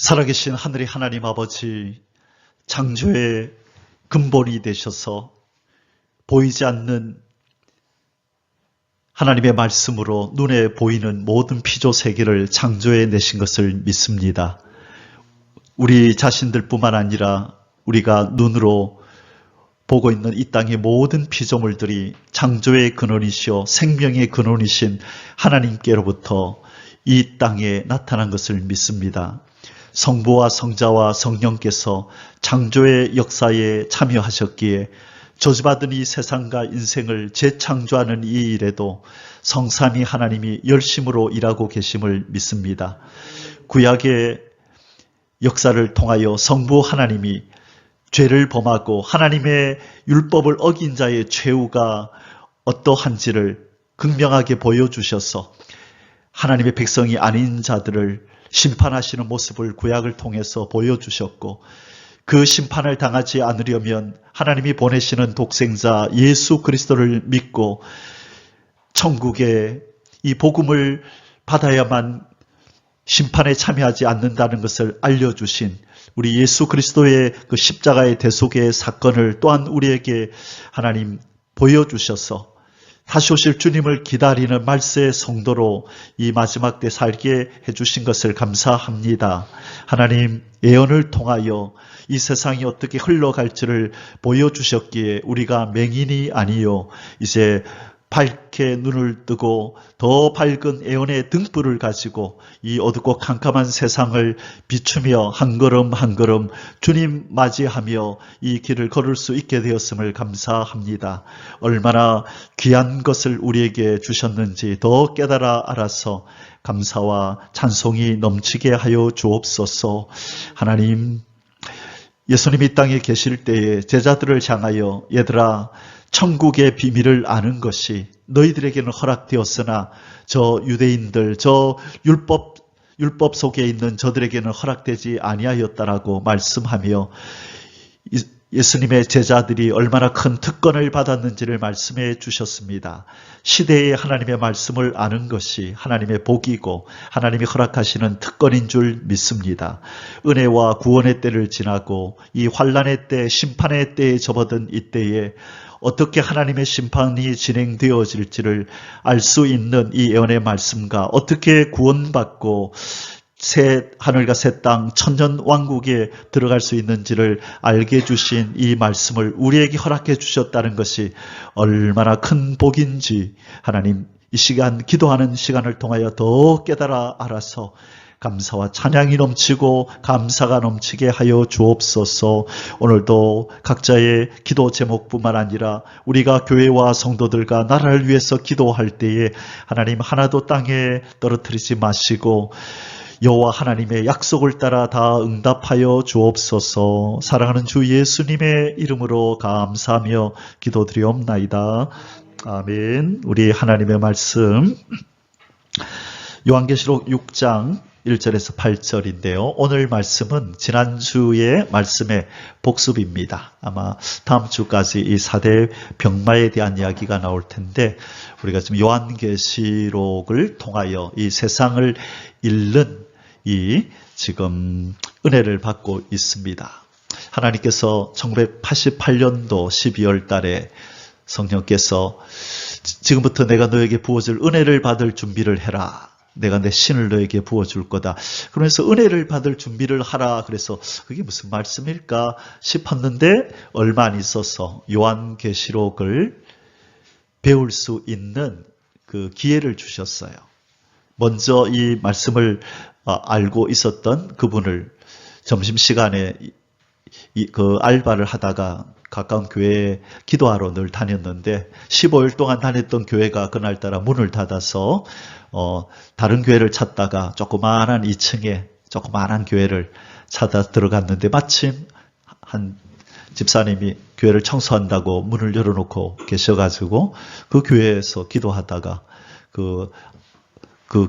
살아계신 하늘의 하나님 아버지, 창조의 근본이 되셔서 보이지 않는 하나님의 말씀으로 눈에 보이는 모든 피조 세계를 창조해 내신 것을 믿습니다. 우리 자신들뿐만 아니라 우리가 눈으로 보고 있는 이 땅의 모든 피조물들이 창조의 근원이시오 생명의 근원이신 하나님께로부터 이 땅에 나타난 것을 믿습니다. 성부와 성자와 성령께서 창조의 역사에 참여하셨기에 저주받은 이 세상과 인생을 재창조하는 이 일에도 성삼위 하나님이 열심으로 일하고 계심을 믿습니다. 구약의 역사를 통하여 성부 하나님이 죄를 범하고 하나님의 율법을 어긴 자의 최후가 어떠한지를 극명하게 보여주셔서 하나님의 백성이 아닌 자들을 심판하시는 모습을 구약을 통해서 보여주셨고, 그 심판을 당하지 않으려면 하나님이 보내시는 독생자 예수 그리스도를 믿고 천국의 이 복음을 받아야만 심판에 참여하지 않는다는 것을 알려주신 우리 예수 그리스도의 그 십자가의 대속의 사건을 또한 우리에게 하나님 보여주셔서 다시 오실 주님을 기다리는 말세의 성도로 이 마지막 때 살게 해주신 것을 감사합니다. 하나님, 예언을 통하여 이 세상이 어떻게 흘러갈지를 보여주셨기에 우리가 맹인이 아니요 이제 밝게 눈을 뜨고 더 밝은 예언의 등불을 가지고 이 어둡고 캄캄한 세상을 비추며 한 걸음 한 걸음 주님 맞이하며 이 길을 걸을 수 있게 되었음을 감사합니다. 얼마나 귀한 것을 우리에게 주셨는지 더 깨달아 알아서 감사와 찬송이 넘치게 하여 주옵소서. 하나님, 예수님이 이 땅에 계실 때에 제자들을 향하여 얘들아 천국의 비밀을 아는 것이 너희들에게는 허락되었으나 저 유대인들, 저 율법 속에 있는 저들에게는 허락되지 아니하였다라고 말씀하며 예수님의 제자들이 얼마나 큰 특권을 받았는지를 말씀해 주셨습니다. 시대의 하나님의 말씀을 아는 것이 하나님의 복이고 하나님이 허락하시는 특권인 줄 믿습니다. 은혜와 구원의 때를 지나고 이 환난의 때, 심판의 때에 접어든 이때에 어떻게 하나님의 심판이 진행되어질지를 알 수 있는 이 예언의 말씀과 어떻게 구원받고 새 하늘과 새 땅 천년 왕국에 들어갈 수 있는지를 알게 해주신 이 말씀을 우리에게 허락해 주셨다는 것이 얼마나 큰 복인지 하나님, 이 시간 기도하는 시간을 통하여 더 깨달아 알아서 감사와 찬양이 넘치고 감사가 넘치게 하여 주옵소서. 오늘도 각자의 기도 제목뿐만 아니라 우리가 교회와 성도들과 나라를 위해서 기도할 때에 하나님 하나도 땅에 떨어뜨리지 마시고 여호와 하나님의 약속을 따라 다 응답하여 주옵소서. 사랑하는 주 예수님의 이름으로 감사하며 기도드리옵나이다. 아멘. 우리 하나님의 말씀 요한계시록 6장 1절에서 8절인데요. 오늘 말씀은 지난주의 말씀의 복습입니다. 아마 다음 주까지 이 4대 병마에 대한 이야기가 나올 텐데 우리가 지금 요한계시록을 통하여 이 세상을 잃는 이 지금 은혜를 받고 있습니다. 하나님께서 1988년도 12월 달에 성령께서 지금부터 내가 너에게 부어줄 은혜를 받을 준비를 해라. 내가 내 신을 너에게 부어줄 거다. 그러면서 은혜를 받을 준비를 하라. 그래서 그게 무슨 말씀일까 싶었는데 얼마 안 있어서 요한계시록을 배울 수 있는 그 기회를 주셨어요. 먼저 이 말씀을 알고 있었던 그분을 점심시간에 그 알바를 하다가 가까운 교회에 기도하러 늘 다녔는데 15일 동안 다녔던 교회가 그날따라 문을 닫아서 다른 교회를 찾다가 조그마한 2층에 조그마한 교회를 찾아 들어갔는데 마침 한 집사님이 교회를 청소한다고 문을 열어놓고 계셔가지고 그 교회에서 기도하다가 그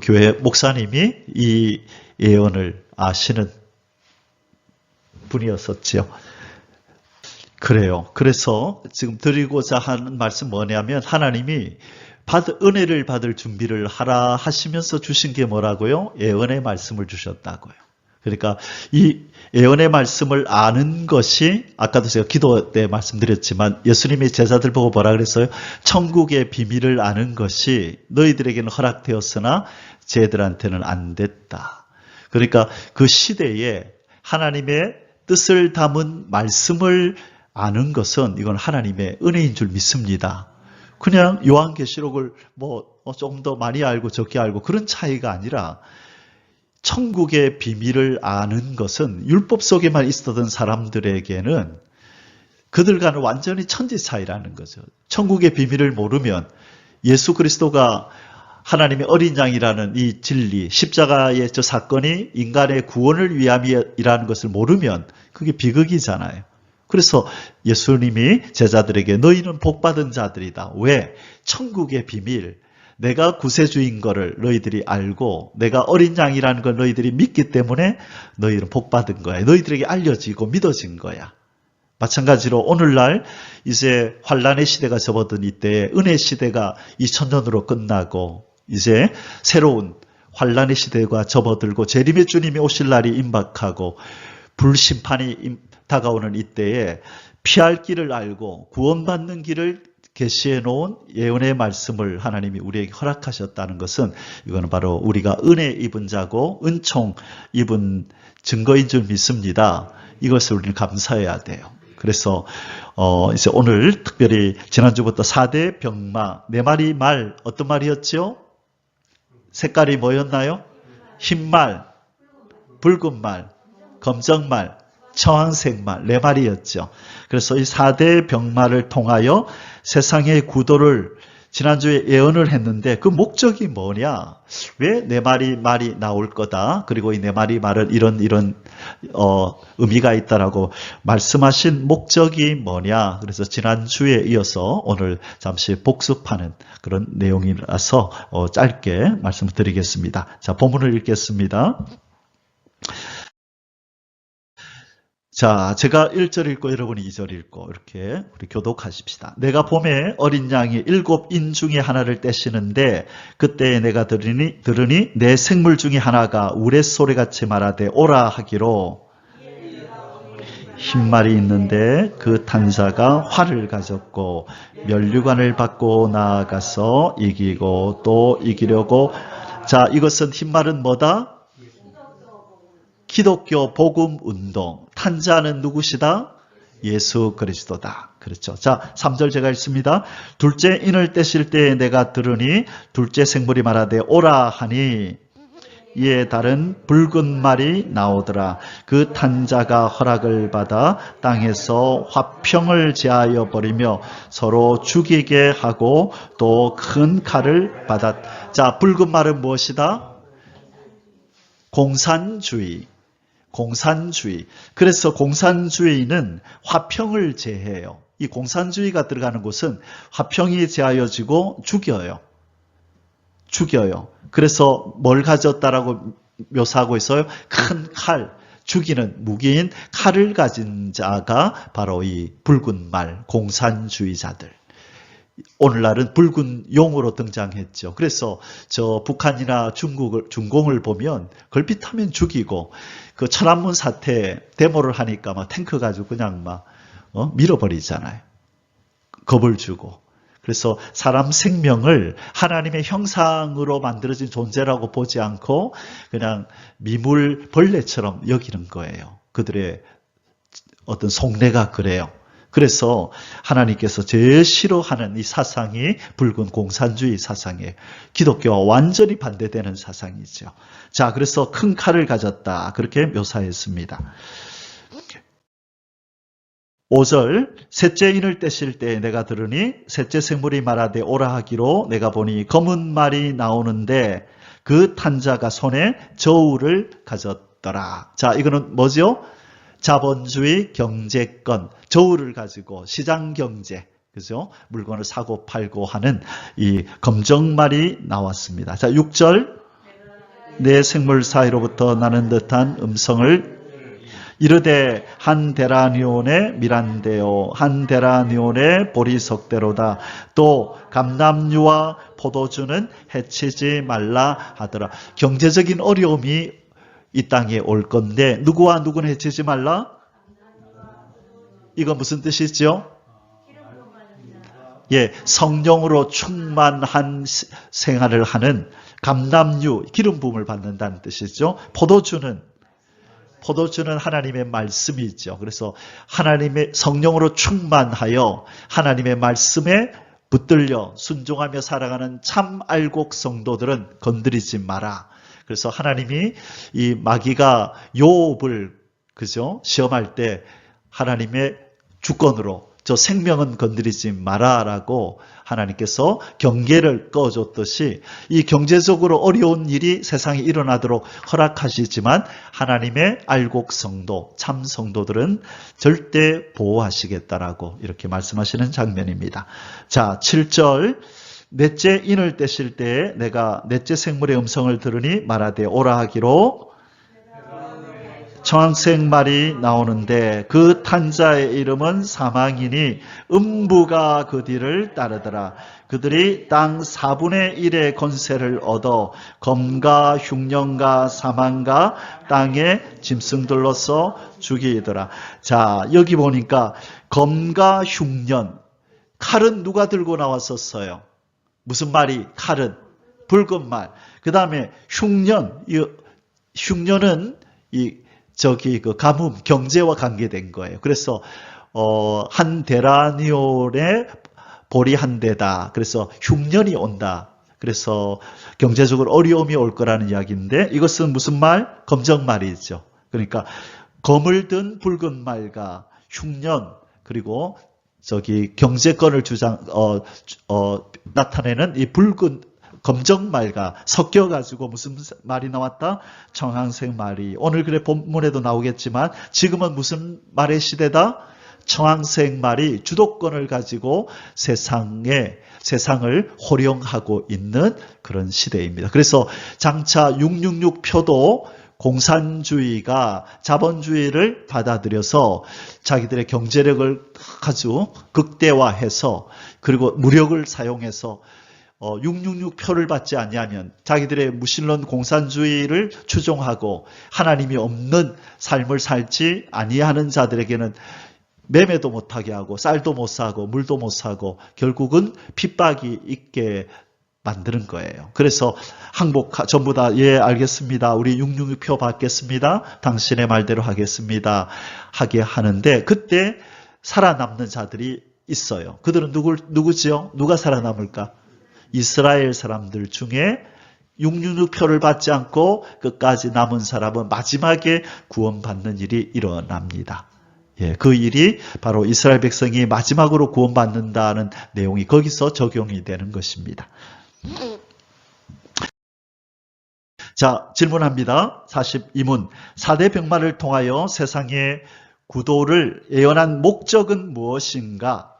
교회 목사님이 이 예언을 아시는 분이었었지요. 그래요. 그래서 지금 드리고자 하는 말씀 뭐냐면 하나님이 은혜를 받을 준비를 하라 하시면서 주신 게 뭐라고요? 예언의 말씀을 주셨다고요. 그러니까 이 예언의 말씀을 아는 것이 아까도 제가 기도 때 말씀드렸지만 예수님이 제자들 보고 뭐라 그랬어요? 천국의 비밀을 아는 것이 너희들에게는 허락되었으나 쟤들한테는 안 됐다. 그러니까 그 시대에 하나님의 뜻을 담은 말씀을 아는 것은 이건 하나님의 은혜인 줄 믿습니다. 그냥 요한계시록을 조금 더 많이 알고 적게 알고 그런 차이가 아니라 천국의 비밀을 아는 것은 율법 속에만 있었던 사람들에게는 그들과는 완전히 천지 차이라는 거죠. 천국의 비밀을 모르면 예수 그리스도가 하나님의 어린 양이라는 이 진리, 십자가의 저 사건이 인간의 구원을 위함이라는 것을 모르면 그게 비극이잖아요. 그래서 예수님이 제자들에게 너희는 복받은 자들이다. 왜? 천국의 비밀, 내가 구세주인 거를 너희들이 알고 내가 어린 양이라는 걸 너희들이 믿기 때문에 너희는 복받은 거야. 너희들에게 알려지고 믿어진 거야. 마찬가지로 오늘날 이제 환란의 시대가 접어든 이때에 은혜 시대가 2000년으로 끝나고 이제 새로운 환란의 시대가 접어들고 재림의 주님이 오실 날이 임박하고 불심판이 다가오는 이때에 피할 길을 알고 구원받는 길을 계시해 놓은 예언의 말씀을 하나님이 우리에게 허락하셨다는 것은 이거는 바로 우리가 은혜 입은 자고 은총 입은 증거인 줄 믿습니다. 이것을 우리는 감사해야 돼요. 그래서 이제 오늘 특별히 지난주부터 4대 병마, 4마리 말, 어떤 말이었죠? 색깔이 뭐였나요? 흰말, 붉은 말, 검정 말, 청황색 말, 4마리였죠. 그래서 이 4대 병마를 통하여 세상의 구도를 지난주에 예언을 했는데 그 목적이 뭐냐? 왜 4마리 말이 나올 거다. 그리고 이 4마리 말은 이런 의미가 있다라고 말씀하신 목적이 뭐냐? 그래서 지난주에 이어서 오늘 잠시 복습하는 그런 내용이라서 짧게 말씀드리겠습니다. 자, 본문을 읽겠습니다. 자, 제가 1절 읽고 여러분이 2절 읽고 이렇게 우리 교독하십시다. 내가 봄에 어린 양이 7인 중에 하나를 떼시는데 그때 내가 들으니 내 생물 중에 하나가 우레소리같이 말하되 오라 하기로 흰말이 있는데 그 탄자가 활을 가졌고 면류관을 받고 나아가서 이기고 또 이기려고. 자, 이것은 흰말은 뭐다? 기독교 복음 운동. 탄자는 누구시다? 예수 그리스도다. 그렇죠. 자, 3절 제가 읽습니다. 둘째 인을 떼실 때에 내가 들으니 둘째 생물이 말하되 오라 하니 이에 다른 붉은 말이 나오더라. 그 탄자가 허락을 받아 땅에서 화평을 제하여 버리며 서로 죽이게 하고 또 큰 칼을 받았. 자, 붉은 말은 무엇이다? 공산주의. 그래서 공산주의는 화평을 제해요. 이 공산주의가 들어가는 곳은 화평이 제하여지고 죽여요. 그래서 뭘 가졌다라고 묘사하고 있어요? 큰 칼, 죽이는 무기인 칼을 가진 자가 바로 이 붉은 말, 공산주의자들. 오늘날은 붉은 용으로 등장했죠. 그래서 저 북한이나 중공을 보면 걸핏하면 죽이고 그 천안문 사태 데모를 하니까 막 탱크 가지고 그냥 막 밀어버리잖아요. 겁을 주고. 그래서 사람 생명을 하나님의 형상으로 만들어진 존재라고 보지 않고 그냥 미물 벌레처럼 여기는 거예요. 그들의 어떤 속내가 그래요. 그래서 하나님께서 제일 싫어하는 이 사상이 붉은 공산주의 사상이에요. 기독교와 완전히 반대되는 사상이죠. 자, 그래서 큰 칼을 가졌다. 그렇게 묘사했습니다. 5절 셋째 인을 떼실 때 내가 들으니 셋째 생물이 말하되 오라 하기로 내가 보니 검은 말이 나오는데 그 탄자가 손에 저울을 가졌더라. 자, 이거는 뭐죠? 자본주의 경제권, 저울을 가지고 시장 경제, 그죠? 물건을 사고 팔고 하는 이 검정말이 나왔습니다. 자, 6절 내 생물 사이로부터 나는 듯한 음성을 이르되 한 데라니온의 미란데요 한 데라니온의 보리석대로다. 또 감람류와 포도주는 해치지 말라 하더라. 경제적인 어려움이 이 땅에 올 건데 누구와 누구는 해치지 말라? 이거 무슨 뜻이죠? 예, 성령으로 충만한 생활을 하는 감람류, 기름 부음을 받는다는 뜻이죠. 포도주는 하나님의 말씀이죠. 그래서 하나님의 성령으로 충만하여 하나님의 말씀에 붙들려 순종하며 살아가는 참 알곡 성도들은 건드리지 마라. 그래서 하나님이 이 마귀가 욥을 시험할 때 하나님의 주권으로 저 생명은 건드리지 마라라고 하나님께서 경계를 꺼줬듯이 이 경제적으로 어려운 일이 세상에 일어나도록 허락하시지만 하나님의 알곡 성도, 참 성도들은 절대 보호하시겠다라고 이렇게 말씀하시는 장면입니다. 자, 7절. 넷째 인을 떼실 때에 내가 넷째 생물의 음성을 들으니 말하되 오라 하기로 청황색 말이 나오는데 그 탄자의 이름은 사망이니 음부가 그 뒤를 따르더라. 그들이 땅 4분의 1의 권세를 얻어 검과 흉년과 사망과 땅의 짐승들로서 죽이더라. 자, 여기 보니까 검과 흉년, 칼은 누가 들고 나왔었어요? 무슨 말이? 칼은 붉은 말. 그 다음에 흉년, 흉년은 그 가뭄, 경제와 관계된 거예요. 그래서 한 데나니올의 보리 한 대다. 그래서 흉년이 온다. 그래서 경제적으로 어려움이 올 거라는 이야기인데 이것은 무슨 말? 검정말이죠. 그러니까 검을 든 붉은 말과 흉년 그리고 경제권을 나타내는 이 붉은 검정말과 섞여가지고 무슨 말이 나왔다? 청황색 말이. 오늘 그래 본문에도 나오겠지만 지금은 무슨 말의 시대다? 청황색 말이 주도권을 가지고 세상을 호령하고 있는 그런 시대입니다. 그래서 장차 666표도 공산주의가 자본주의를 받아들여서 자기들의 경제력을 아주 극대화해서 그리고 무력을 사용해서 666표를 받지 아니하면 자기들의 무신론 공산주의를 추종하고 하나님이 없는 삶을 살지 아니하는 자들에게는 매매도 못하게 하고 쌀도 못 사고 물도 못 사고 결국은 핍박이 있게 만드는 거예요. 그래서 전부 다 예 알겠습니다. 우리 666표 받겠습니다. 당신의 말대로 하겠습니다. 하게 하는데 그때 살아남는 자들이 있어요. 그들은 누구지요? 누가 살아남을까? 이스라엘 사람들 중에 666표를 받지 않고 끝까지 남은 사람은 마지막에 구원받는 일이 일어납니다. 예, 그 일이 바로 이스라엘 백성이 마지막으로 구원받는다는 내용이 거기서 적용이 되는 것입니다. 자, 질문합니다. 42문. 4대 병마를 통하여 세상의 구도를 예언한 목적은 무엇인가?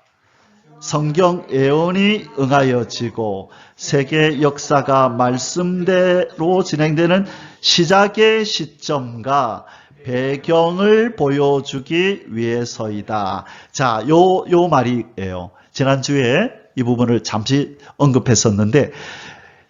성경 예언이 응하여지고 세계 역사가 말씀대로 진행되는 시작의 시점과 배경을 보여주기 위해서이다. 자, 요 말이에요. 지난주에 이 부분을 잠시 언급했었는데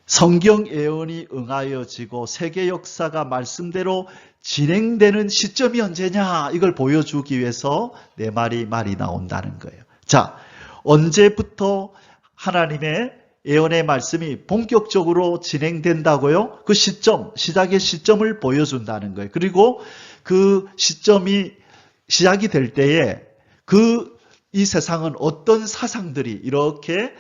성경 예언이 응하여지고 세계 역사가 말씀대로 진행되는 시점이 언제냐 이걸 보여주기 위해서 네 말이 나온다는 거예요. 자, 언제부터 하나님의 예언의 말씀이 본격적으로 진행된다고요? 그 시작의 시점을 보여준다는 거예요. 그리고 그 시점이 시작이 될 때에 이 세상은 어떤 사상들이 이렇게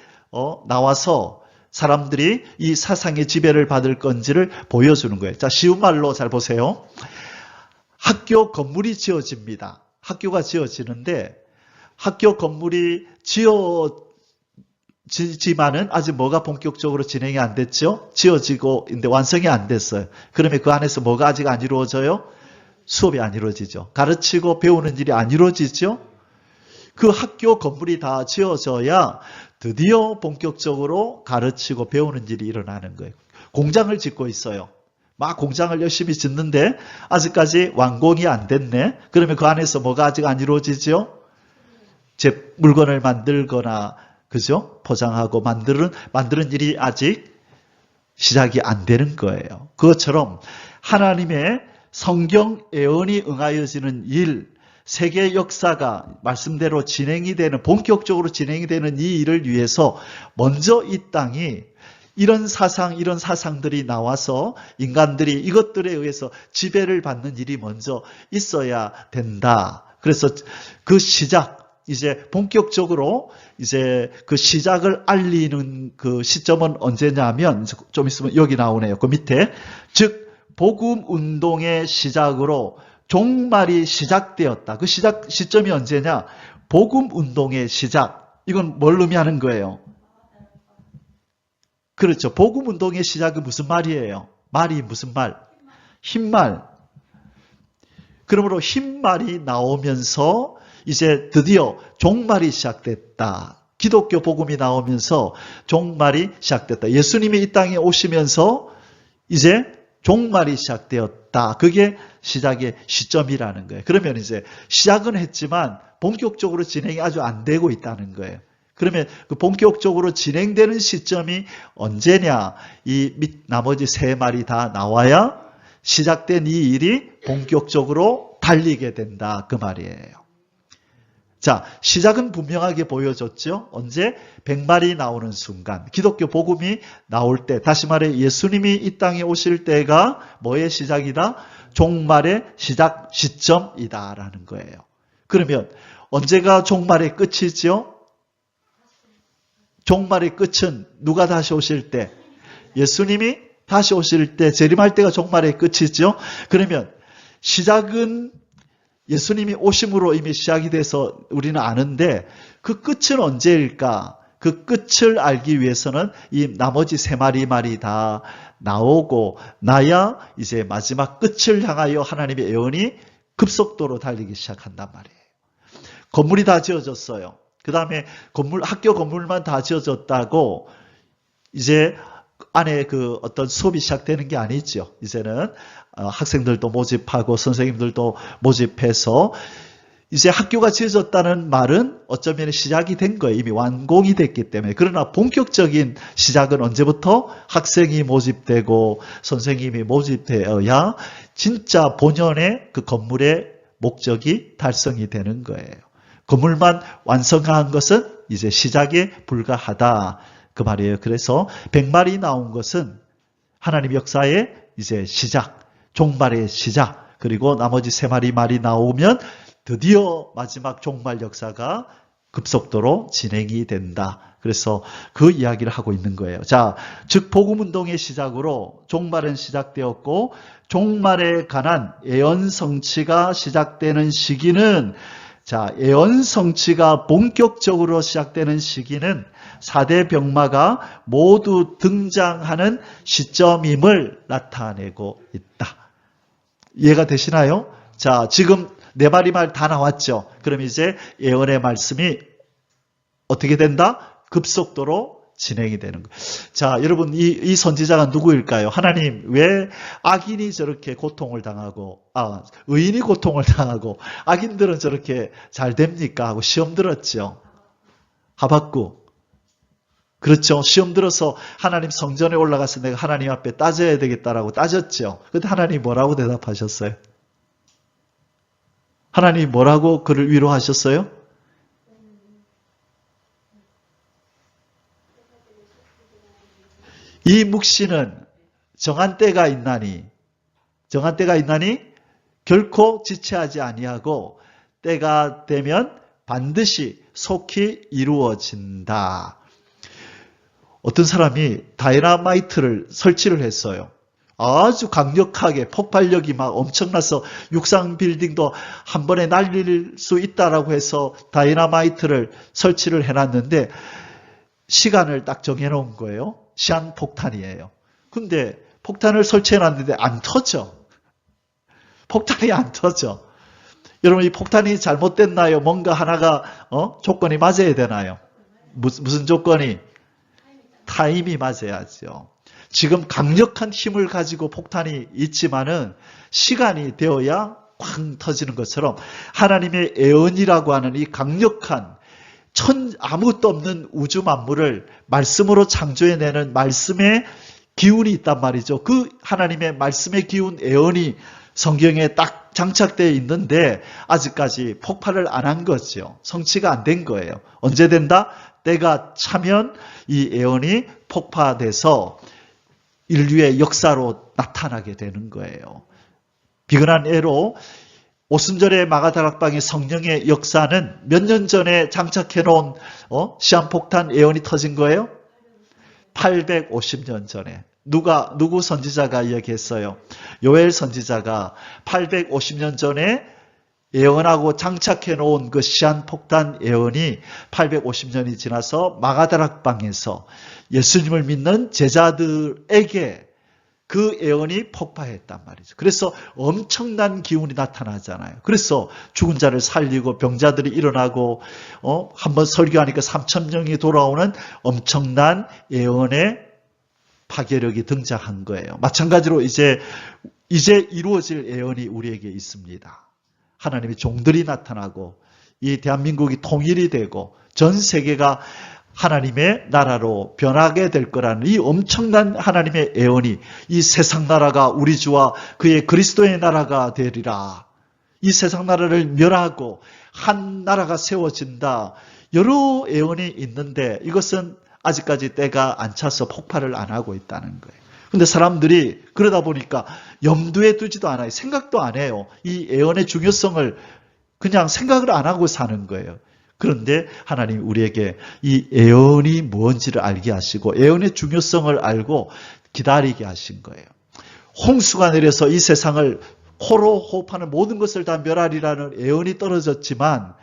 나와서 사람들이 이 사상의 지배를 받을 건지를 보여주는 거예요. 자, 쉬운 말로 잘 보세요. 학교 건물이 지어집니다. 학교가 지어지는데 학교 건물이 지어지지만은 아직 뭐가 본격적으로 진행이 안 됐죠? 지어지고 있는데 완성이 안 됐어요. 그러면 그 안에서 뭐가 아직 안 이루어져요? 수업이 안 이루어지죠. 가르치고 배우는 일이 안 이루어지죠. 그 학교 건물이 다 지어져야 드디어 본격적으로 가르치고 배우는 일이 일어나는 거예요. 공장을 짓고 있어요. 막 공장을 열심히 짓는데 아직까지 완공이 안 됐네. 그러면 그 안에서 뭐가 아직 안 이루어지죠? 물건을 만들거나 그죠? 포장하고 만드는 일이 아직 시작이 안 되는 거예요. 그것처럼 하나님의 성경 예언이 응하여지는 일, 세계 역사가 말씀대로 진행이 되는, 본격적으로 진행이 되는 이 일을 위해서 먼저 이 땅이 이런 사상들이 나와서 인간들이 이것들에 의해서 지배를 받는 일이 먼저 있어야 된다. 그래서 그 시작, 이제 본격적으로 이제 그 시작을 알리는 그 시점은 언제냐면, 좀 있으면 여기 나오네요. 그 밑에. 즉, 복음 운동의 시작으로 종말이 시작되었다. 그 시작 시점이 언제냐? 복음 운동의 시작. 이건 뭘 의미하는 거예요? 그렇죠. 복음 운동의 시작은 무슨 말이에요? 말이 무슨 말? 흰말. 그러므로 흰말이 나오면서 이제 드디어 종말이 시작됐다. 기독교 복음이 나오면서 종말이 시작됐다. 예수님이 이 땅에 오시면서 이제 종말이 시작되었다. 그게 시작의 시점이라는 거예요. 그러면 이제 시작은 했지만 본격적으로 진행이 아주 안 되고 있다는 거예요. 그러면 그 본격적으로 진행되는 시점이 언제냐? 이 나머지 세 말이 다 나와야 시작된 이 일이 본격적으로 달리게 된다. 그 말이에요. 자, 시작은 분명하게 보여졌죠. 언제? 100말이 나오는 순간, 기독교 복음이 나올 때, 다시 말해 예수님이 이 땅에 오실 때가 뭐의 시작이다? 종말의 시작 시점이다라는 거예요. 그러면 언제가 종말의 끝이죠? 종말의 끝은 누가 다시 오실 때? 예수님이 다시 오실 때, 재림할 때가 종말의 끝이죠. 그러면 시작은 예수님이 오심으로 이미 시작이 돼서 우리는 아는데, 그 끝은 언제일까? 그 끝을 알기 위해서는 이 나머지 세 말이 다 나오고 나야 이제 마지막 끝을 향하여 하나님의 예언이 급속도로 달리기 시작한단 말이에요. 건물이 다 지어졌어요. 그 다음에 학교 건물만 다 지어졌다고 이제 안에 그 어떤 수업이 시작되는 게 아니죠. 이제는 학생들도 모집하고 선생님들도 모집해서 이제 학교가 지어졌다는 말은 어쩌면 시작이 된 거예요. 이미 완공이 됐기 때문에. 그러나 본격적인 시작은 언제부터? 학생이 모집되고 선생님이 모집되어야 진짜 본연의 그 건물의 목적이 달성이 되는 거예요. 건물만 완성한 것은 이제 시작에 불과하다. 그 말이에요. 그래서 100말이 나온 것은 하나님 역사의 이제 시작, 종말의 시작, 그리고 나머지 세 말이 나오면 드디어 마지막 종말 역사가 급속도로 진행이 된다. 그래서 그 이야기를 하고 있는 거예요. 자, 즉 복음운동의 시작으로 종말은 시작되었고 종말에 관한 예언 성취가 시작되는 시기는, 자, 예언 성취가 본격적으로 시작되는 시기는 4대 병마가 모두 등장하는 시점임을 나타내고 있다. 이해가 되시나요? 자, 지금 네 마리 말 다 나왔죠. 그럼 이제 예언의 말씀이 어떻게 된다? 급속도로 진행이 되는 거예요. 자, 여러분 이 선지자가 누구일까요? 하나님, 왜 악인이 저렇게 고통을 당하고 의인이 고통을 당하고 악인들은 저렇게 잘 됩니까? 하고 시험 들었죠. 하박국. 그렇죠. 시험 들어서 하나님 성전에 올라가서 내가 하나님 앞에 따져야 되겠다라고 따졌죠. 그런데 하나님 뭐라고 대답하셨어요? 하나님 뭐라고 그를 위로하셨어요? 이 묵시는 정한 때가 있나니 결코 지체하지 아니하고 때가 되면 반드시 속히 이루어진다. 어떤 사람이 다이너마이트를 설치를 했어요. 아주 강력하게 폭발력이 막 엄청나서 육상 빌딩도 한 번에 날릴 수 있다라고 해서 다이너마이트를 설치를 해놨는데 시간을 딱 정해놓은 거예요. 시한폭탄이에요. 근데 폭탄을 설치해놨는데 안 터져. 폭탄이 안 터져. 여러분, 이 폭탄이 잘못됐나요? 뭔가 하나가 조건이 맞아야 되나요? 무슨 조건이? 타임이 맞아야죠. 지금 강력한 힘을 가지고 폭탄이 있지만은 시간이 되어야 쾅 터지는 것처럼 하나님의 예언이라고 하는 이 강력한 아무것도 없는 우주 만물을 말씀으로 창조해내는 말씀의 기운이 있단 말이죠. 그 하나님의 말씀의 기운, 예언이 성경에 딱 장착되어 있는데 아직까지 폭발을 안 한 거죠. 성취가 안 된 거예요. 언제 된다? 때가 차면 이 예언이 폭파돼서 인류의 역사로 나타나게 되는 거예요. 비근한 예로 오순절의 마가다락방의 성령의 역사는 몇 년 전에 장착해 놓은 시한폭탄 예언이 터진 거예요? 850년 전에. 누구 선지자가 이야기했어요? 요엘 선지자가 850년 전에 예언하고 장착해 놓은 그 시한폭탄 예언이 850년이 지나서 마가다락방에서 예수님을 믿는 제자들에게 그 예언이 폭파했단 말이죠. 그래서 엄청난 기운이 나타나잖아요. 그래서 죽은 자를 살리고 병자들이 일어나고 한번 설교하니까 3,000명이 돌아오는 엄청난 예언의 파괴력이 등장한 거예요. 마찬가지로 이제 이루어질 예언이 우리에게 있습니다. 하나님의 종들이 나타나고 이 대한민국이 통일이 되고 전 세계가 하나님의 나라로 변하게 될 거라는 이 엄청난 하나님의 예언이 이 세상 나라가 우리 주와 그의 그리스도의 나라가 되리라. 이 세상 나라를 멸하고 한 나라가 세워진다. 여러 예언이 있는데 이것은 아직까지 때가 안 차서 폭발을 안 하고 있다는 거예요. 근데 사람들이 그러다 보니까 염두에 두지도 않아요. 생각도 안 해요. 이 예언의 중요성을 그냥 생각을 안 하고 사는 거예요. 그런데 하나님이 우리에게 이 예언이 뭔지를 알게 하시고 예언의 중요성을 알고 기다리게 하신 거예요. 홍수가 내려서 이 세상을 코로 호흡하는 모든 것을 다 멸하리라는 예언이 떨어졌지만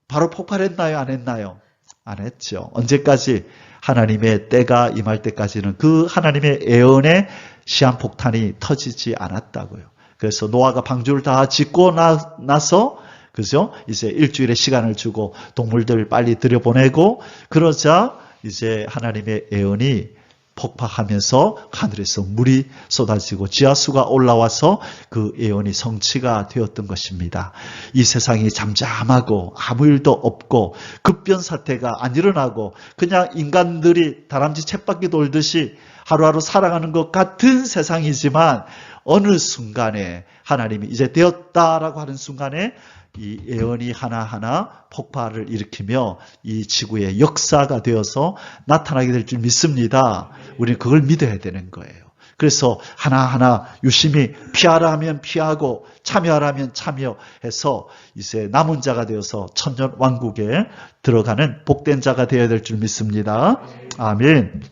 바로 폭발했나요? 안 했나요? 안 했죠. 언제까지? 하나님의 때가 임할 때까지는 그 하나님의 예언의 시한폭탄이 터지지 않았다고요. 그래서 노아가 방주를 다 짓고 나서 그죠? 이제 일주일의 시간을 주고 동물들 빨리 들여보내고 그러자 이제 하나님의 예언이 폭파하면서 하늘에서 물이 쏟아지고 지하수가 올라와서 그 예언이 성취가 되었던 것입니다. 이 세상이 잠잠하고 아무 일도 없고 급변 사태가 안 일어나고 그냥 인간들이 다람쥐 쳇바퀴 돌듯이 하루하루 살아가는 것 같은 세상이지만 어느 순간에 하나님이 이제 되었다라고 하는 순간에 이 예언이 하나하나 폭발을 일으키며 이 지구의 역사가 되어서 나타나게 될 줄 믿습니다. 우리는 그걸 믿어야 되는 거예요. 그래서 하나하나 유심히 피하라 하면 피하고 참여하라 하면 참여해서 이제 남은 자가 되어서 천년 왕국에 들어가는 복된 자가 되어야 될 줄 믿습니다. 아멘.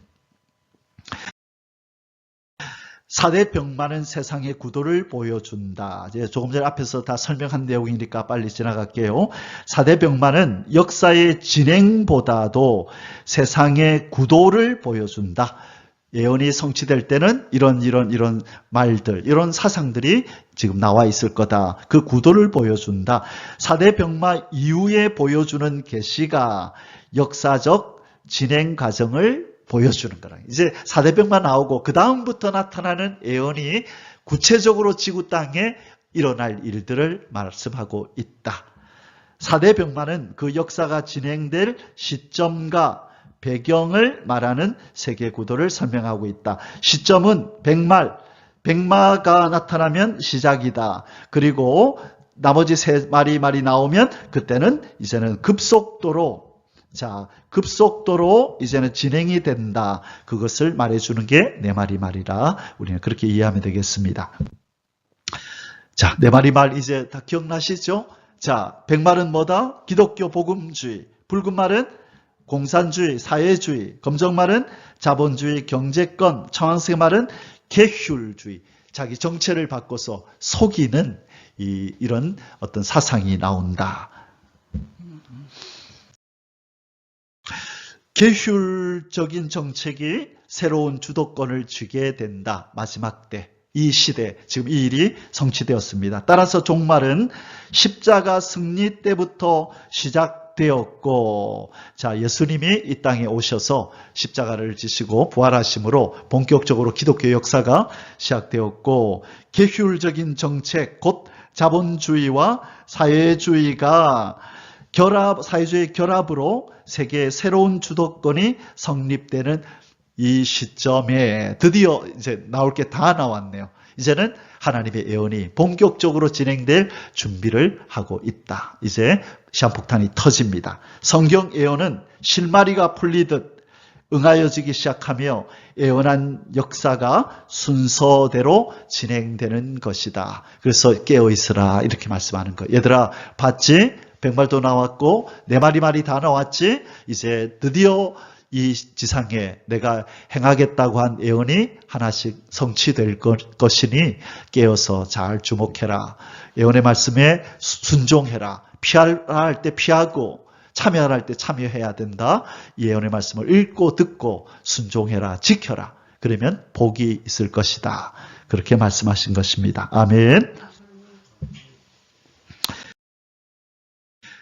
4대 병마는 세상의 구도를 보여준다. 이제 조금 전에 앞에서 다 설명한 내용이니까 빨리 지나갈게요. 4대 병마는 역사의 진행보다도 세상의 구도를 보여준다. 예언이 성취될 때는 이런 말들, 이런 사상들이 지금 나와 있을 거다. 그 구도를 보여준다. 4대 병마 이후에 보여주는 계시가 역사적 진행 과정을 보여주는 거라. 이제 4대 병마 나오고 그 다음부터 나타나는 예언이 구체적으로 지구 땅에 일어날 일들을 말씀하고 있다. 4대 병마는 그 역사가 진행될 시점과 배경을 말하는 세계 구도를 설명하고 있다. 시점은 백마가 나타나면 시작이다. 그리고 나머지 세 말이 나오면 그때는 이제는 급속도로 이제는 진행이 된다. 그것을 말해주는 게 네 마리 말이라 우리는 그렇게 이해하면 되겠습니다. 자, 네 마리 말 이제 다 기억나시죠? 자, 백말은 뭐다? 기독교 복음주의. 붉은 말은 공산주의, 사회주의. 검정말은 자본주의, 경제권. 청황색 말은 계율주의. 자기 정체를 바꿔서 속이는 이런 어떤 사상이 나온다. 계율적인 정책이 새로운 주도권을 쥐게 된다. 마지막 때, 이 시대, 지금 이 일이 성취되었습니다. 따라서 종말은 십자가 승리 때부터 시작되었고, 자, 예수님이 이 땅에 오셔서 십자가를 지시고 부활하심으로 본격적으로 기독교 역사가 시작되었고, 계율적인 정책, 곧 자본주의와 사회주의가 사회주의 결합으로 세계의 새로운 주도권이 성립되는 이 시점에 드디어 이제 나올 게 다 나왔네요. 이제는 하나님의 예언이 본격적으로 진행될 준비를 하고 있다. 이제 시한폭탄이 터집니다. 성경 예언은 실마리가 풀리듯 응하여지기 시작하며 예언한 역사가 순서대로 진행되는 것이다. 그래서 깨어있으라 이렇게 말씀하는 거예요. 얘들아 봤지? 100말도 나왔고 내 말이 다 나왔지? 이제 드디어 이 지상에 내가 행하겠다고 한 예언이 하나씩 성취될 것이니 깨어서 잘 주목해라. 예언의 말씀에 순종해라. 피하라 할 때 피하고 참여하라 할 때 참여해야 된다. 이 예언의 말씀을 읽고 듣고 순종해라. 지켜라. 그러면 복이 있을 것이다. 그렇게 말씀하신 것입니다. 아멘.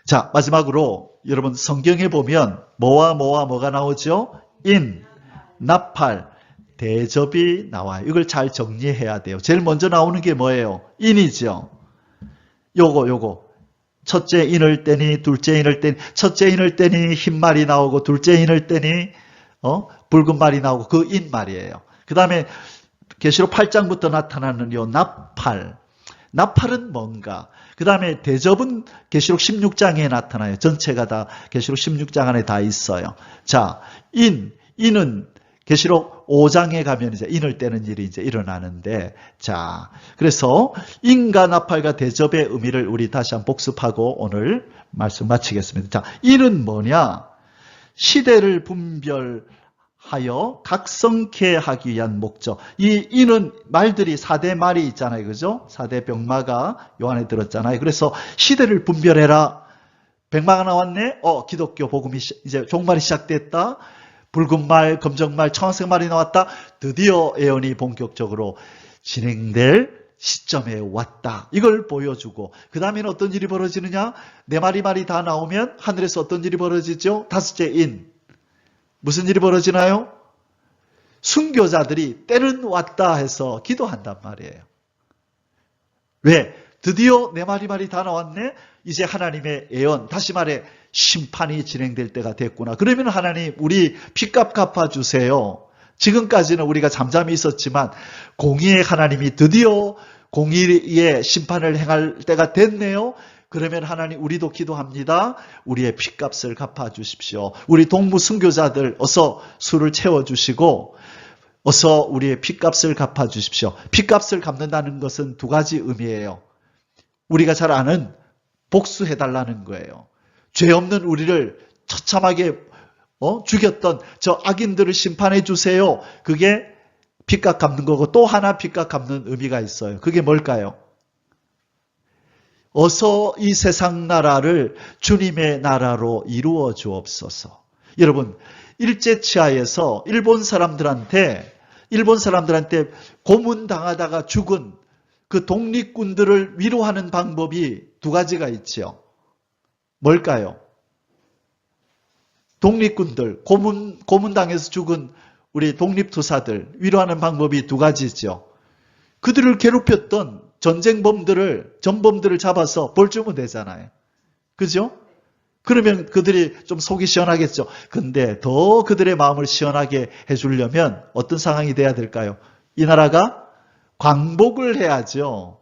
자, 마지막으로 여러분 성경에 보면 뭐가 나오죠? 인, 나팔, 대접이 나와요. 이걸 잘 정리해야 돼요. 제일 먼저 나오는 게 뭐예요? 인이죠. 요거. 첫째 인을 떼니, 둘째 인을 떼니, 첫째 인을 떼니 흰 말이 나오고, 둘째 인을 떼니 붉은 말이 나오고, 그 인 말이에요. 그 다음에 계시록 8장부터 나타나는 요 나팔. 나팔은 뭔가? 그 다음에 대접은 계시록 16장에 나타나요. 전체가 다 계시록 16장 안에 다 있어요. 자, 인은 계시록 5장에 가면 이제 인을 떼는 일이 이제 일어나는데, 자, 그래서 인과 나팔과 대접의 의미를 우리 다시 한번 복습하고 오늘 말씀 마치겠습니다. 자, 인은 뭐냐? 시대를 분별하여 각성케 하기 위한 목적. 이 인은 말들이 4대 말이 있잖아요. 그죠? 4대 병마가 요 안에 들었잖아요. 그래서 시대를 분별해라. 백마가 나왔네? 기독교 복음이 이제 종말이 시작됐다. 붉은 말, 검정 말, 청색 말이 나왔다. 드디어 예언이 본격적으로 진행될 시점에 왔다. 이걸 보여주고 그 다음에는 어떤 일이 벌어지느냐? 내 말이 다 나오면 하늘에서 어떤 일이 벌어지죠? 다섯째 인. 무슨 일이 벌어지나요? 순교자들이 때는 왔다 해서 기도한단 말이에요. 왜? 드디어 내 말이 다 나왔네? 이제 하나님의 예언, 다시 말해 심판이 진행될 때가 됐구나. 그러면 하나님 우리 핏값 갚아주세요. 지금까지는 우리가 잠잠히 있었지만 공의의 하나님이 드디어 공의의 심판을 행할 때가 됐네요. 그러면 하나님 우리도 기도합니다. 우리의 핏값을 갚아주십시오. 우리 동무 순교자들 어서 술을 채워주시고 어서 우리의 핏값을 갚아주십시오. 핏값을 갚는다는 것은 두 가지 의미예요. 우리가 잘 아는 복수해달라는 거예요. 죄 없는 우리를 처참하게 죽였던 저 악인들을 심판해 주세요. 그게 핏값 갚는 거고 또 하나 핏값 갚는 의미가 있어요. 그게 뭘까요? 어서 이 세상 나라를 주님의 나라로 이루어 주옵소서. 여러분, 일제치하에서 일본 사람들한테 고문당하다가 죽은 그 독립군들을 위로하는 방법이 두 가지가 있죠. 뭘까요? 독립군들, 고문당해서 죽은 우리 독립투사들 위로하는 방법이 두 가지죠. 그들을 괴롭혔던 전범들을 잡아서 벌 주면 되잖아요. 그죠? 그러면 그들이 좀 속이 시원하겠죠. 근데 더 그들의 마음을 시원하게 해주려면 어떤 상황이 돼야 될까요? 이 나라가 광복을 해야죠.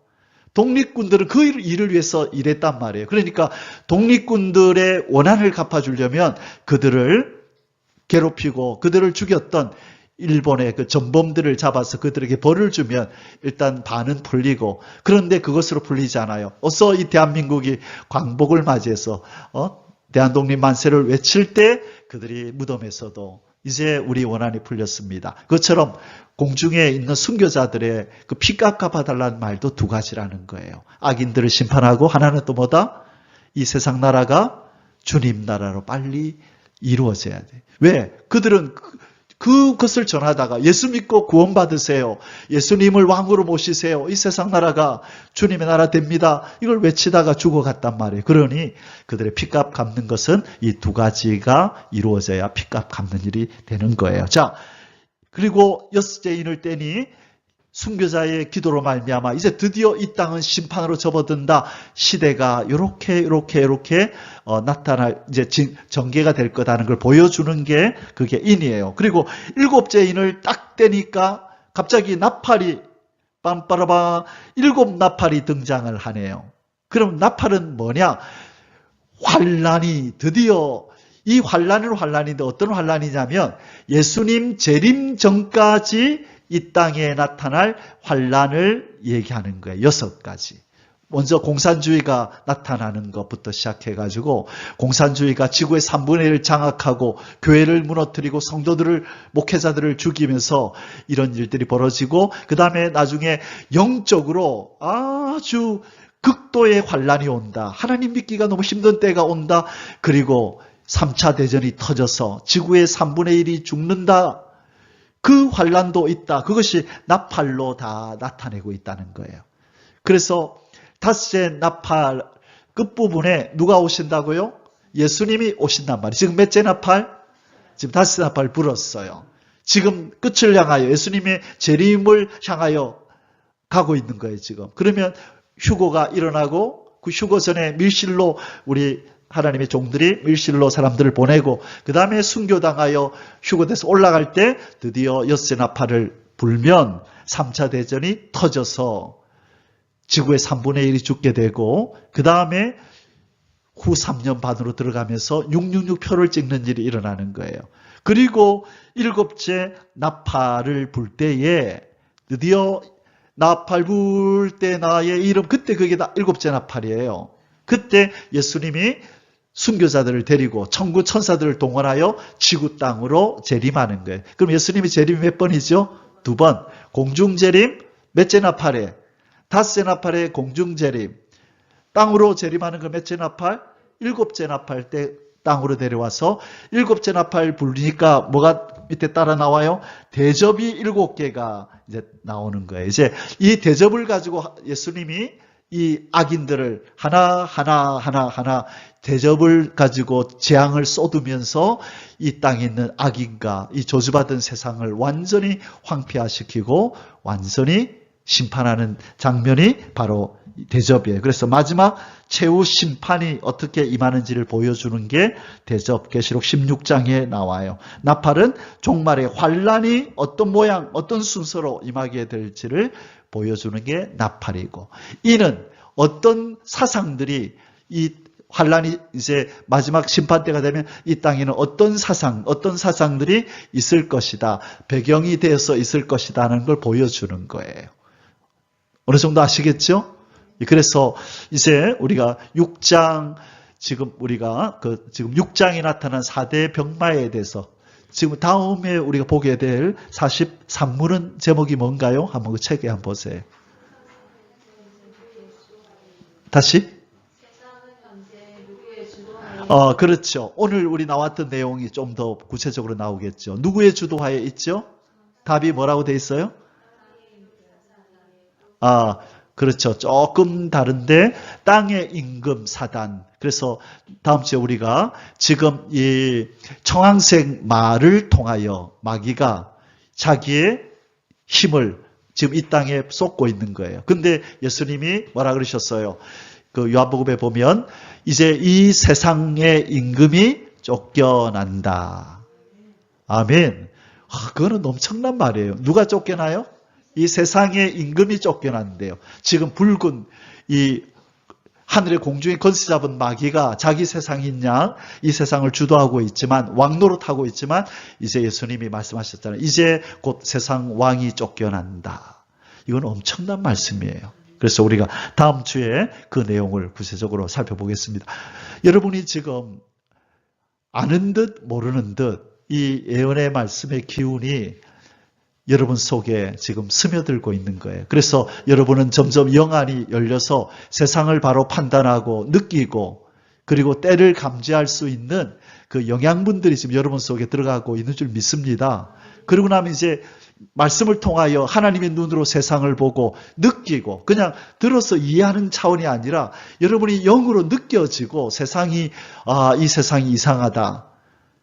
독립군들은 그 일을 위해서 일했단 말이에요. 그러니까 독립군들의 원한을 갚아주려면 그들을 괴롭히고 그들을 죽였던 일본의 그 전범들을 잡아서 그들에게 벌을 주면 일단 반은 풀리고, 그런데 그것으로 풀리지 않아요. 어서 이 대한민국이 광복을 맞이해서 대한독립 만세를 외칠 때 그들이 무덤에서도 이제 우리 원한이 풀렸습니다. 그것처럼 공중에 있는 순교자들의 그 핏값 갚아달라는 말도 두 가지라는 거예요. 악인들을 심판하고 하나는 또 뭐다? 이 세상 나라가 주님 나라로 빨리 이루어져야 돼. 왜? 그들은 그것을 전하다가 예수 믿고 구원받으세요. 예수님을 왕으로 모시세요. 이 세상 나라가 주님의 나라 됩니다. 이걸 외치다가 죽어갔단 말이에요. 그러니 그들의 핏값 갚는 것은 이 두 가지가 이루어져야 핏값 갚는 일이 되는 거예요. 자, 그리고 여섯째 인을 떼니 순교자의 기도로 말미암아 이제 드디어 이 땅은 심판으로 접어든다. 시대가 이렇게 나타날 이제 전개가 될 거다는 걸 보여주는 게 그게 인이에요. 그리고 일곱째 인을 딱 떼니까 갑자기 나팔이 빰빠라바 7나팔이 등장을 하네요. 그럼 나팔은 뭐냐? 환란이 드디어 이 환란은 환란인데 어떤 환란이냐면 예수님 재림 전까지 이 땅에 나타날 환란을 얘기하는 거예요. 6가지. 먼저 공산주의가 나타나는 것부터 시작해가지고 공산주의가 지구의 3분의 1을 장악하고 교회를 무너뜨리고 성도들을 목회자들을 죽이면서 이런 일들이 벌어지고 그 다음에 나중에 영적으로 아주 극도의 환란이 온다. 하나님 믿기가 너무 힘든 때가 온다. 그리고 3차 대전이 터져서 지구의 3분의 1이 죽는다. 그 환란도 있다. 그것이 나팔로 다 나타내고 있다는 거예요. 그래서 5째 나팔 끝부분에 누가 오신다고요? 예수님이 오신단 말이에요. 지금 몇째 나팔? 지금 5째 나팔 불었어요. 지금 끝을 향하여 예수님의 재림을 향하여 가고 있는 거예요. 지금. 그러면 휴거가 일어나고 그 휴거 전에 밀실로 우리 하나님의 종들이 밀실로 사람들을 보내고 그 다음에 순교당하여 휴거돼서 올라갈 때 드디어 6째 나팔을 불면 3차 대전이 터져서 지구의 3분의 1이 죽게 되고 그 다음에 후 3년 반으로 들어가면서 666표를 찍는 일이 일어나는 거예요. 그리고 7째 나팔을 불 때에 드디어 나팔 불 때 나의 이름, 그때 그게 7째 나팔이에요. 그때 예수님이 순교자들을 데리고 천구 천사들을 동원하여 지구 땅으로 재림하는 거예요. 그럼 예수님이 재림이 몇 번이죠? 2번. 공중재림 몇째 나팔에? 5째 나팔에 공중재림. 땅으로 재림하는 거 몇째 나팔? 7째 나팔 때 땅으로 데려와서 7째 나팔 불리니까 뭐가 밑에 따라 나와요? 대접이 7개가 이제 나오는 거예요. 이제 이 대접을 가지고 예수님이 이 악인들을 하나 대접을 가지고 재앙을 쏟으면서 이 땅에 있는 악인과 이 저주받은 세상을 완전히 황폐화시키고 완전히 심판하는 장면이 바로 대접이에요. 그래서 마지막 최후 심판이 어떻게 임하는지를 보여주는 게 대접 계시록 16장에 나와요. 나팔은 종말의 환란이 어떤 모양, 어떤 순서로 임하게 될지를 보여주는 게 나팔이고, 이는 어떤 사상들이 이 환란이 이제 마지막 심판 때가 되면 이 땅에는 어떤 사상들이 있을 것이다, 배경이 되어서 있을 것이다 하는 걸 보여주는 거예요. 어느 정도 아시겠죠? 그래서 이제 우리가 6장, 지금 우리가 지금 6장에 나타난 4대 병마에 대해서 지금 다음에 우리가 보게 될 43문은 제목이 뭔가요? 한번 그 책에 한번 보세요. 다시? 그렇죠. 오늘 우리 나왔던 내용이 좀 더 구체적으로 나오겠죠. 누구의 주도하에 있죠? 답이 뭐라고 돼 있어요? 그렇죠. 조금 다른데 땅의 임금 사단. 그래서 다음 주에 우리가 지금 이 청황색 말을 통하여 마귀가 자기의 힘을 지금 이 땅에 쏟고 있는 거예요. 근데 예수님이 뭐라 그러셨어요? 그 요한복음에 보면 이제 이 세상의 임금이 쫓겨난다. 아멘. 그거는 엄청난 말이에요. 누가 쫓겨나요? 이 세상의 임금이 쫓겨난대요. 지금 붉은 이 하늘의 공중에 건세 잡은 마귀가 자기 세상인 양 이 세상을 주도하고 있지만, 왕노릇하고 있지만, 이제 예수님이 말씀하셨잖아요. 이제 곧 세상 왕이 쫓겨난다. 이건 엄청난 말씀이에요. 그래서 우리가 다음 주에 그 내용을 구체적으로 살펴보겠습니다. 여러분이 지금 아는 듯 모르는 듯 이 예언의 말씀의 기운이 여러분 속에 지금 스며들고 있는 거예요. 그래서 여러분은 점점 영안이 열려서 세상을 바로 판단하고 느끼고 그리고 때를 감지할 수 있는 그 영양분들이 지금 여러분 속에 들어가고 있는 줄 믿습니다. 그러고 나면 이제 말씀을 통하여 하나님의 눈으로 세상을 보고 느끼고 그냥 들어서 이해하는 차원이 아니라 여러분이 영으로 느껴지고 세상이 이 세상이 이상하다.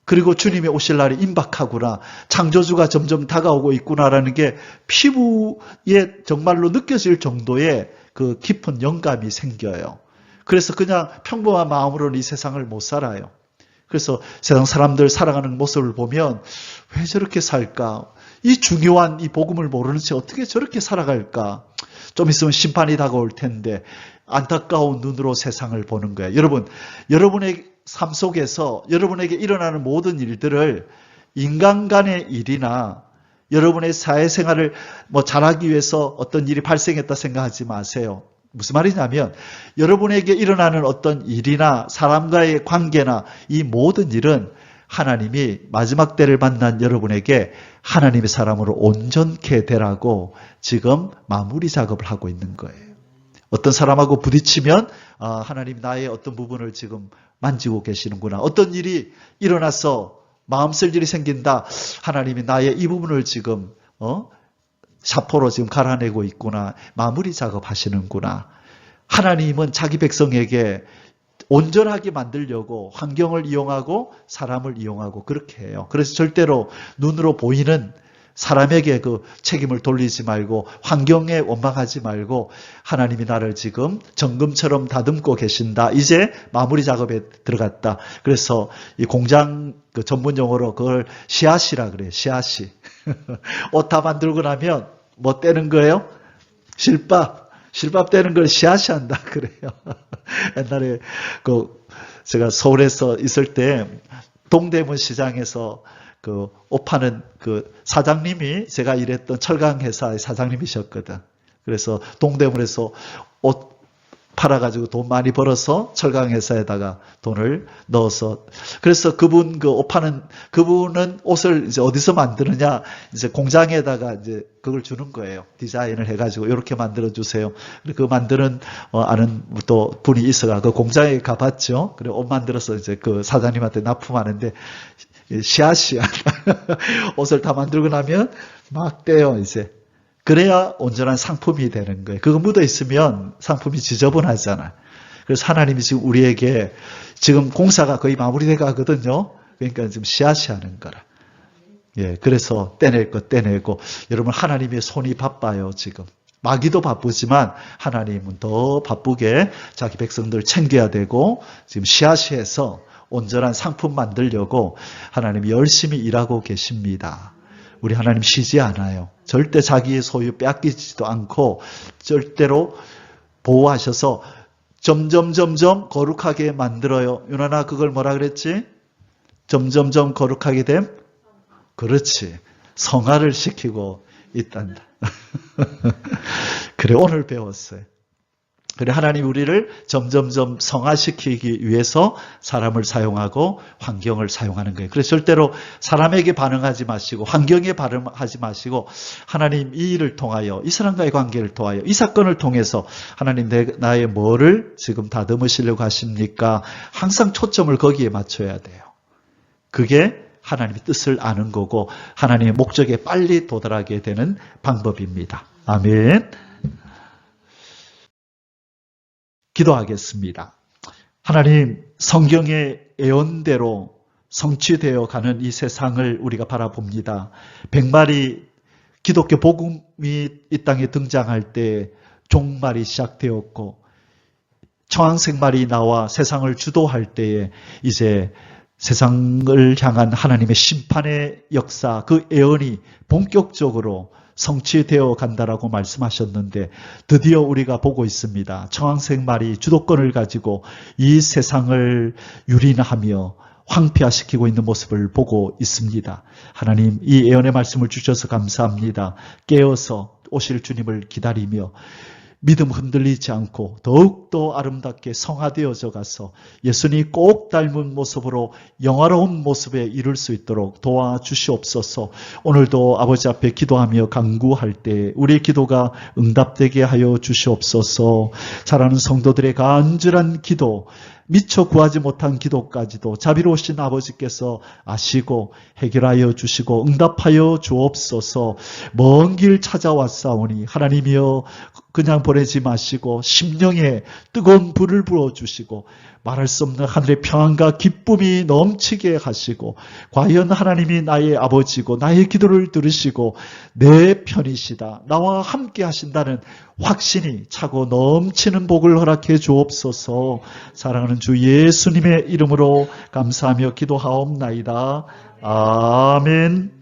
그리고 주님이 오실 날이 임박하구나. 창조주가 점점 다가오고 있구나라는 게 피부에 정말로 느껴질 정도의 그 깊은 영감이 생겨요. 그래서 그냥 평범한 마음으로는 이 세상을 못 살아요. 그래서 세상 사람들 살아가는 모습을 보면 왜 저렇게 살까? 이 중요한 이 복음을 모르는 채 어떻게 저렇게 살아갈까? 좀 있으면 심판이 다가올 텐데 안타까운 눈으로 세상을 보는 거예요. 여러분, 여러분의 삶 속에서 여러분에게 일어나는 모든 일들을 인간 간의 일이나 여러분의 사회생활을 잘하기 위해서 어떤 일이 발생했다 생각하지 마세요. 무슨 말이냐면 여러분에게 일어나는 어떤 일이나 사람과의 관계나 이 모든 일은 하나님이 마지막 때를 만난 여러분에게 하나님의 사람으로 온전케 되라고 지금 마무리 작업을 하고 있는 거예요. 어떤 사람하고 부딪히면 하나님 나의 어떤 부분을 지금 만지고 계시는구나. 어떤 일이 일어나서 마음 쓸 일이 생긴다. 하나님이 나의 이 부분을 지금 사포로 지금 갈아내고 있구나. 마무리 작업하시는구나. 하나님은 자기 백성에게 온전하게 만들려고 환경을 이용하고 사람을 이용하고 그렇게 해요. 그래서 절대로 눈으로 보이는 사람에게 그 책임을 돌리지 말고 환경에 원망하지 말고 하나님이 나를 지금 정금처럼 다듬고 계신다. 이제 마무리 작업에 들어갔다. 그래서 이 공장 그 전문 용어로 그걸 씨앗이라 그래요. 씨앗이. 옷 다 만들고 나면 뭐 떼는 거예요? 실밥 떼는 걸 씨앗이 한다 그래요. 옛날에 제가 서울에서 있을 때 동대문 시장에서 그 옷 파는 그 사장님이 제가 일했던 철강 회사의 사장님이셨거든. 그래서 동대문에서 옷 팔아가지고 돈 많이 벌어서 철강 회사에다가 돈을 넣어서 그래서 그분 그 옷 파는 그분은 옷을 이제 어디서 만드느냐 이제 공장에다가 이제 그걸 주는 거예요. 디자인을 해가지고 이렇게 만들어 주세요. 그 만드는 아는 또 분이 있어가 그 공장에 가봤죠. 그래 옷 만들어서 이제 그 사장님한테 납품하는데 씨앗이야. 옷을 다 만들고 나면 막 떼요 이제. 그래야 온전한 상품이 되는 거예요. 그거 묻어 있으면 상품이 지저분하잖아. 그래서 하나님이 지금 우리에게 지금 공사가 거의 마무리돼 가거든요. 그러니까 지금 씨앗이 하는 거라. 예, 그래서 떼낼 거 떼내고 여러분 하나님의 손이 바빠요 지금. 마귀도 바쁘지만 하나님은 더 바쁘게 자기 백성들 챙겨야 되고 지금 씨앗이 해서 온전한 상품 만들려고 하나님이 열심히 일하고 계십니다. 우리 하나님 쉬지 않아요. 절대 자기의 소유 빼앗기지도 않고 절대로 보호하셔서 점점 거룩하게 만들어요. 윤아나 그걸 뭐라 그랬지? 점점 거룩하게 됨? 그렇지. 성화를 시키고 있단다. 그래 오늘 배웠어요. 그래 하나님 우리를 점점 성화시키기 위해서 사람을 사용하고 환경을 사용하는 거예요. 그래서 절대로 사람에게 반응하지 마시고 환경에 반응하지 마시고 하나님 이 일을 통하여 이 사람과의 관계를 통하여 이 사건을 통해서 하나님 나의 뭐를 지금 다듬으시려고 하십니까? 항상 초점을 거기에 맞춰야 돼요. 그게 하나님의 뜻을 아는 거고 하나님의 목적에 빨리 도달하게 되는 방법입니다. 아멘. 기도하겠습니다. 하나님 성경의 예언대로 성취되어 가는 이 세상을 우리가 바라봅니다. 백말이 기독교 복음이 이 땅에 등장할 때 종말이 시작되었고 청황생말이 나와 세상을 주도할 때에 이제 세상을 향한 하나님의 심판의 역사 그 예언이 본격적으로 성취되어 간다라고 말씀하셨는데 드디어 우리가 보고 있습니다. 청황생말이 주도권을 가지고 이 세상을 유린하며 황폐화시키고 있는 모습을 보고 있습니다. 하나님 이 예언의 말씀을 주셔서 감사합니다. 깨어서 오실 주님을 기다리며 믿음 흔들리지 않고 더욱더 아름답게 성화되어져 가서 예수님 꼭 닮은 모습으로 영화로운 모습에 이룰 수 있도록 도와주시옵소서. 오늘도 아버지 앞에 기도하며 간구할 때 우리의 기도가 응답되게 하여 주시옵소서. 사랑하는 성도들의 간절한 기도 미처 구하지 못한 기도까지도 자비로우신 아버지께서 아시고 해결하여 주시고 응답하여 주옵소서. 먼 길 찾아왔사오니 하나님이여 그냥 보내지 마시고 심령에 뜨거운 불을 부어주시고 말할 수 없는 하늘의 평안과 기쁨이 넘치게 하시고 과연 하나님이 나의 아버지고 나의 기도를 들으시고 내 편이시다 나와 함께 하신다는 확신이 차고 넘치는 복을 허락해 주옵소서. 사랑하는 살아계신 주 예수님의 이름으로 감사하며 기도하옵나이다. 아멘.